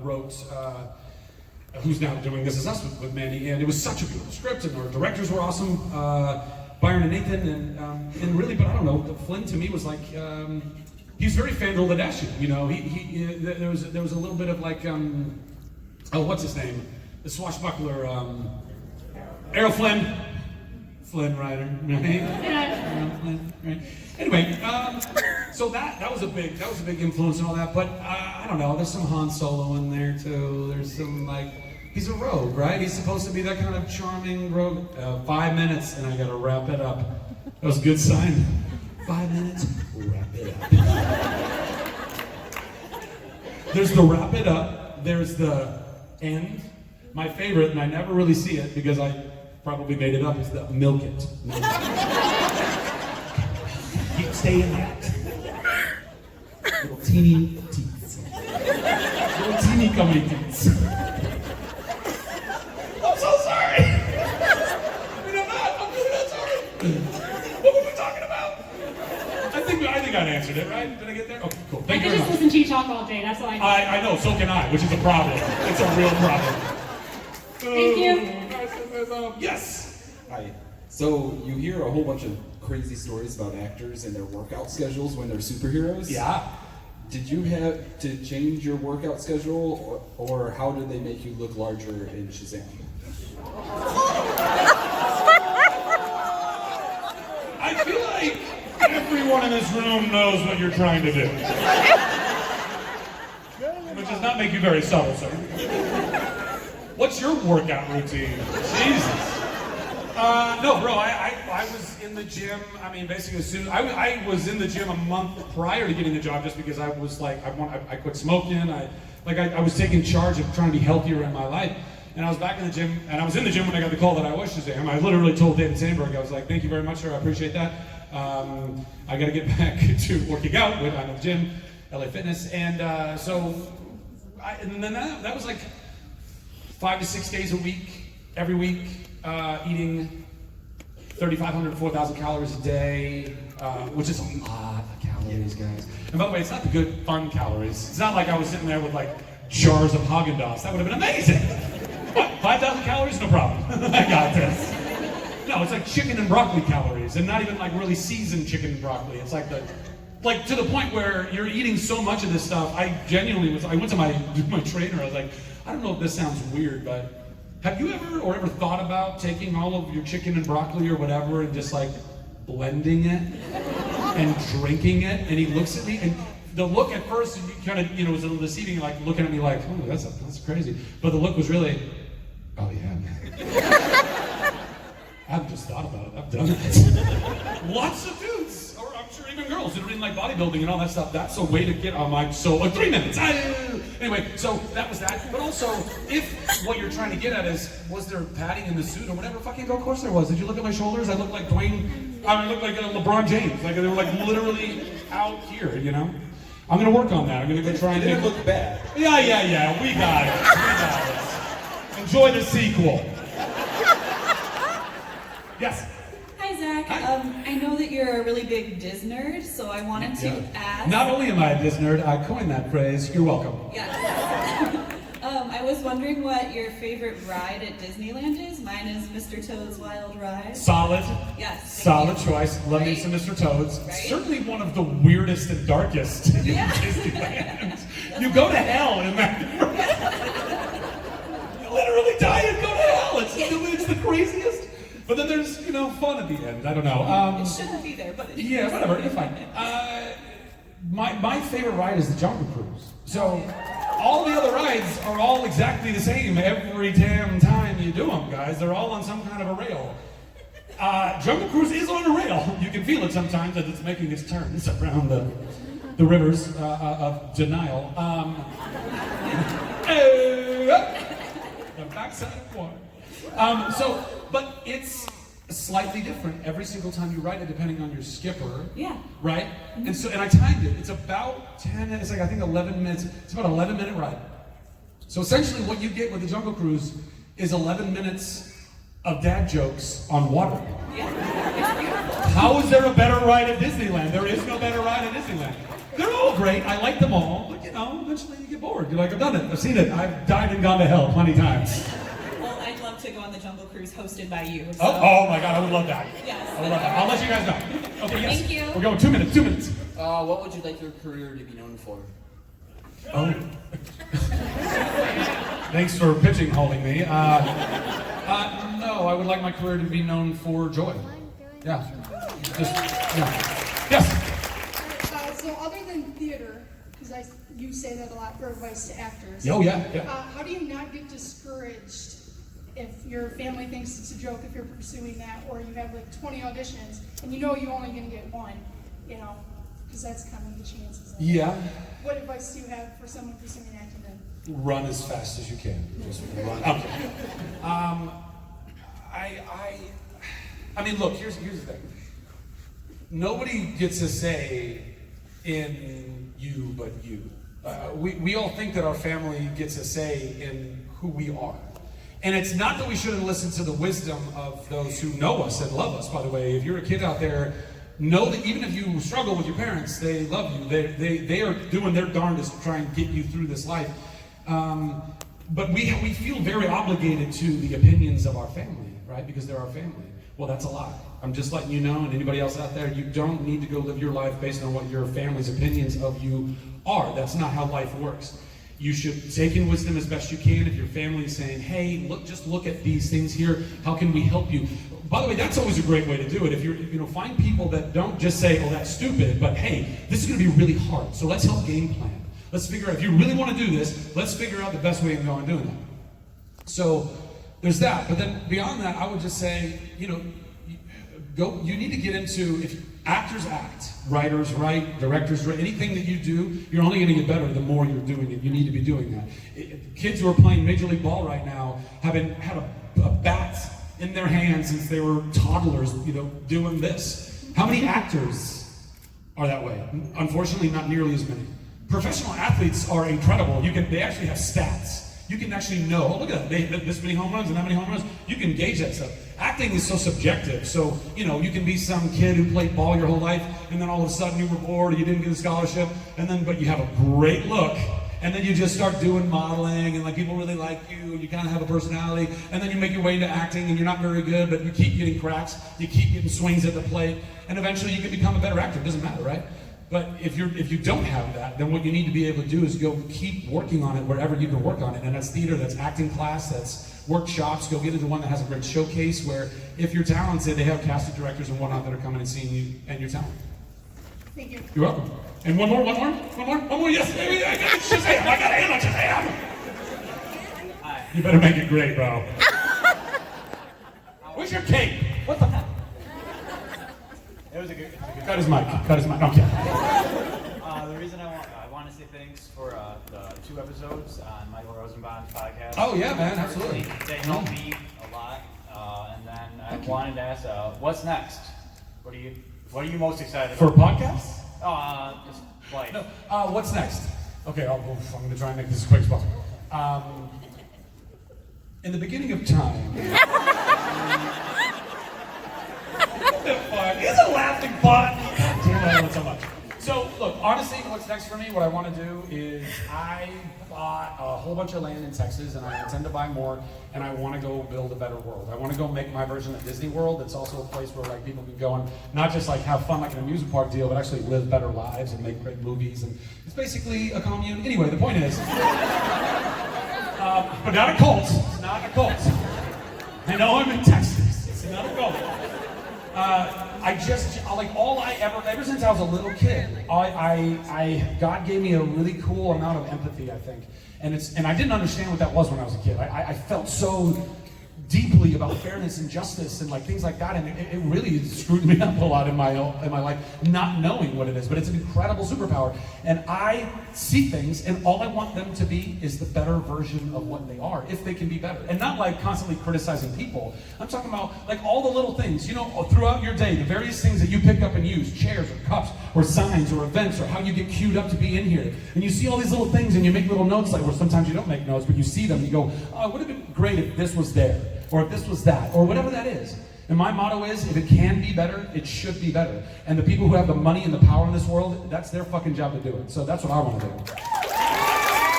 wrote. Who's now doing This Is Us with Mandy, and it was such a beautiful script, and our directors were awesome, Byron and Nathan, and really, but I don't know, Flynn to me was like, he was very Fandral Ladashian, there was a little bit of like, what's his name? The swashbuckler, Errol Flynn. Flynn Rider, right? Anyway, so that was a big influence and all that. But I don't know. There's some Han Solo in there too. There's some he's a rogue, right? He's supposed to be that kind of charming rogue. 5 minutes, and I gotta wrap it up. That was a good sign. 5 minutes, wrap it up. There's the wrap it up. There's the end. My favorite, and I never really see it because I probably made it up, is the milk it. Keep staying that. Little teeny teats. Little teeny gummy teats. I'm so sorry. I'm really not sorry. What were we talking about? I think I answered it, right? Did I get there? Okay, cool. I could just listen to you talk all day, that's all I do. I know, so can I, which is a problem. It's a real problem. Thank you. Yes. Hi. So you hear a whole bunch of crazy stories about actors and their workout schedules when they're superheroes. Yeah. Did you have to change your workout schedule, or how did they make you look larger in Shazam? I feel like everyone in this room knows what you're trying to do. Which does not make you very subtle, sir. What's your workout routine? Jesus. No, bro, I was in the gym, basically as soon, I was in the gym a month prior to getting the job just because I was like, I quit smoking, I was taking charge of trying to be healthier in my life. And I was back in the gym, and I was in the gym when I got the call that I was Shazam. I literally told David Sandberg, I was like, thank you very much, sir, I appreciate that. I gotta get back to working out with, I'm at the gym, LA Fitness, and and then that was like 5 to 6 days a week, every week, eating 3,500 to 4,000 calories a day, which is a lot of calories, guys. And by the way, it's not the good, fun calories. It's not like I was sitting there with like jars of Haagen-Dazs. That would have been amazing. What, 5,000 calories? No problem. I got this. No, it's like chicken and broccoli calories, and not even like really seasoned chicken and broccoli. It's like to the point where you're eating so much of this stuff. I went to my trainer. I was like, I don't know if this sounds weird, but have you ever thought about taking all of your chicken and broccoli or whatever and just like blending it and drinking it? And he looks at me, and the look at first kind of, was a little deceiving, like looking at me like, oh, that's crazy. But the look was really, oh yeah, man. I've just thought about it. I've done it. Lots of dudes, or I'm sure even girls that are in like bodybuilding and all that stuff. That's a way to get on my 3 minutes. Anyway, so that was that. But also, if what you're trying to get at is, was there padding in the suit or whatever fucking go course there was? Did you look at my shoulders? I looked like I looked like LeBron James. Like they were like literally out here, I'm gonna work on that. I'm gonna go try and didn't look bad. Yeah. We got it. Enjoy the sequel. Yes. Hi, Zach. I know that you're a really big Diz nerd, so I wanted to ask. Not only am I a Diz nerd, I coined that phrase. You're welcome. Yes. I was wondering what your favorite ride at Disneyland is. Mine is Mr. Toad's Wild Ride. Solid. Yes. Solid choice. Love me some Mr. Toads. Right? Certainly one of the weirdest and darkest in Disneyland. You go to hell in that. You literally die and go to hell. It's the craziest. But then there's, fun at the end. I don't know. It shouldn't be there, but yeah, whatever. It's fine. My favorite ride is the Jungle Cruise. So all the other rides are all exactly the same every damn time you do them, guys. They're all on some kind of a rail. Jungle Cruise is on a rail. You can feel it sometimes as it's making its turns around the rivers of denial. The backside of water. But it's slightly different every single time you ride it, depending on your skipper. Yeah. Right? And I timed it. It's about 10, it's like I think 11 minutes. It's about an 11-minute ride. So essentially what you get with the Jungle Cruise is 11 minutes of dad jokes on water. Yeah. It's beautiful. How is there a better ride at Disneyland? There is no better ride at Disneyland. They're all great. I like them all. But eventually you get bored. You're like, I've done it. I've seen it. I've died and gone to hell plenty times. To go on the Jungle Cruise hosted by you. So. Oh my God, I would love that. Yes. I would love that. I'll let you guys know. Okay, yes. Thank you. We're going 2 minutes. 2 minutes. What would you like your career to be known for? Oh. Thanks for pitching holding me. No, I would like my career to be known for joy. Yeah. Yes. So other than theater, because you say that a lot for advice to actors. Oh yeah. How do you not get discouraged if your family thinks it's a joke if you're pursuing that, or you have like 20 auditions and you're only going to get one, because that's kind of the chances. Yeah. What advice do you have for someone pursuing acting then? Run as fast as you can. Just run. Okay. I mean, look. Here's the thing. Nobody gets a say in you but you. We all think that our family gets a say in who we are. And it's not that we shouldn't listen to the wisdom of those who know us and love us, by the way. If you're a kid out there, know that even if you struggle with your parents, they love you. They are doing their darndest to try and get you through this life. But we feel very obligated to the opinions of our family, right? Because they're our family. Well, that's a lie. I'm just letting you know, and anybody else out there, you don't need to go live your life based on what your family's opinions of you are. That's not how life works. You should take in wisdom as best you can. If your family is saying, hey, just look at these things here. How can we help you? By the way, that's always a great way to do it. If you're, find people that don't just say, oh, that's stupid, but hey, this is going to be really hard. So let's help game plan. Let's figure out, if you really want to do this, let's figure out the best way of going doing that. So there's that. But then beyond that, I would just say, you need to get into, Actors act, writers write, directors write. Anything that you do, you're only going to get better the more you're doing it. You need to be doing that. Kids who are playing Major League Ball right now have had a bat in their hands since they were toddlers, doing this. How many actors are that way? Unfortunately, not nearly as many. Professional athletes are incredible. They actually have stats. You can actually know, oh, look at that, they hit this many home runs and that many home runs. You can gauge that stuff. Acting is so subjective. So, you can be some kid who played ball your whole life, and then all of a sudden you were bored, or you didn't get a scholarship, but you have a great look, and then you just start doing modeling, and people really like you, and you kind of have a personality, and then you make your way into acting, and you're not very good, but you keep getting cracks, you keep getting swings at the plate, and eventually you can become a better actor. It doesn't matter, right? But if you don't have that, then what you need to be able to do is go keep working on it wherever you can work on it. And that's theater, that's acting class, that's workshops. Go get into one that has a great showcase where if you're talented, they have casting directors and whatnot that are coming and seeing you and your talent. Thank you. You're welcome. And one more, yes, baby, I got Shazam, I got him on Shazam. You better make it great, bro. Where's your cape? What the heck? It was a good. Cut his mic. No, I'm kidding. The reason I want to say thanks for the 2 episodes on Michael Rosenbaum's podcast. Oh yeah, man, absolutely. They helped me a lot, and then I wanted to ask, what's next? What are you most excited for about? podcasts? Just like. No. What's next? Okay, I'm going to try and make this as quick as possible. In the beginning of time. He's a laughing butt. I love so much. So, look, honestly, what's next for me, what I want to do is I bought a whole bunch of land in Texas, and I intend to buy more, and I want to go build a better world. I want to go make my version of Disney World. It's also a place where people can go and not just have fun like an amusement park deal, but actually live better lives and make great movies. And it's basically a commune. Anyway, the point is, but not a cult. It's not a cult. I know I'm in Texas. It's not a cult. Ever since I was a little kid, God gave me a really cool amount of empathy, I think. And I didn't understand what that was when I was a kid. I felt so deeply about fairness and justice and things like that, and it really screwed me up a lot in my life, not knowing what it is. But it's an incredible superpower, and I see things, and all I want them to be is the better version of what they are, if they can be better, and not constantly criticizing people. I'm talking about all the little things, throughout your day, the various things that you pick up and use, chairs or cups or signs or events or how you get queued up to be in here, and you see all these little things and you make little notes, where sometimes you don't make notes, but you see them and you go, oh, it would have been great if this was there, or if this was that, or whatever that is. And my motto is, if it can be better, it should be better. And the people who have the money and the power in this world, that's their fucking job to do it. So that's what I want to do.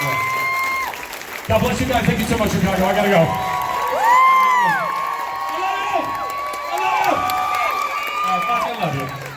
Yeah. God bless you guys. Thank you so much, Chicago. I gotta go. Hello! I fucking love you.